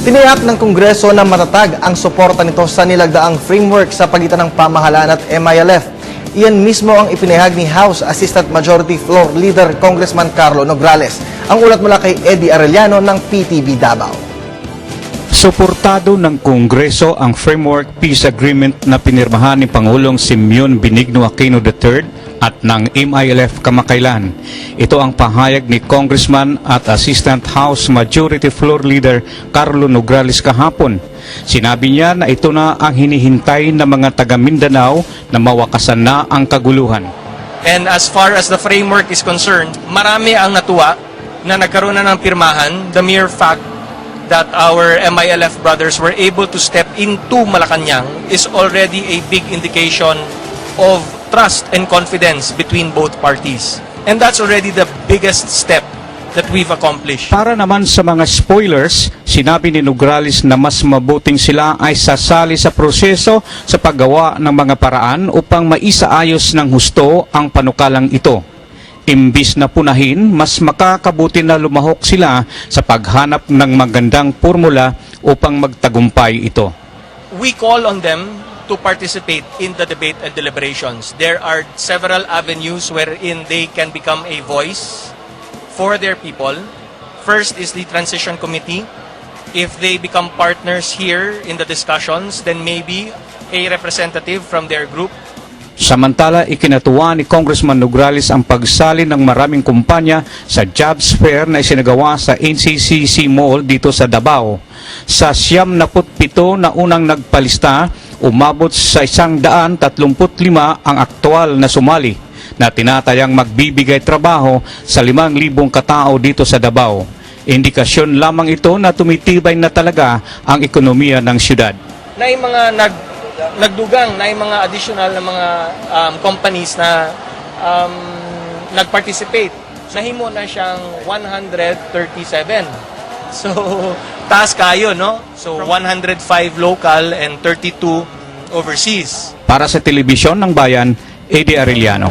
Tiniyak ng Kongreso na matatag ang suporta nito sa nilagdaang framework sa pagitan ng pamahalaan at MILF. Iyan mismo ang ipinahayag ni House Assistant Majority Floor Leader Congressman Carlo Nograles. Ang ulat mula kay Eddie Arellano ng PTV Davao. Suportado ng Kongreso ang Framework Peace Agreement na pinirmahan ni Pangulong Simeon Benigno Aquino III at ng MILF kamakailan. Ito ang pahayag ni Congressman at Assistant House Majority Floor Leader Carlo Nograles kahapon. Sinabi niya na ito na ang hinihintay ng mga taga Mindanao na mawakasan na ang kaguluhan. And as far as the framework is concerned, marami ang natuwa na nagkaroon na ng pirmahan. The mere fact that our MILF brothers were able to step into Malacanang is already a big indication of trust and confidence between both parties. And that's already the biggest step that we've accomplished. Para naman sa mga spoilers, sinabi ni Nograles na mas mabuting sila ay sasali sa proseso sa paggawa ng mga paraan upang maisaayos ng husto ang panukalang ito. Imbis na punahin, mas makakabuti na lumahok sila sa paghanap ng magandang formula upang magtagumpay ito. We call on them to participate in the debate and deliberations. There are several avenues wherein they can become a voice for their people. First is the Transition Committee. If they become partners here in the discussions, then maybe a representative from their group. Samantala, ikinatuwa ni Congressman Nograles ang pagsali ng maraming kumpanya sa jobs fair na isinagawa sa NCCC Mall dito sa Davao. Sa 97 na unang nagpalista, umabot sa 135 ang aktual na sumali na tinatayang magbibigay trabaho sa 5,000 katao dito sa Davao. Indikasyon lamang ito na tumitibay na talaga ang ekonomiya ng syudad. Na yung mga nagdugang, na yung mga additional na mga companies na nag-participate, nahimo na siyang 137. So, taas kayo, no? So, 105 local and 32 overseas. Para sa Telebisyon ng Bayan, Eddie Arellano.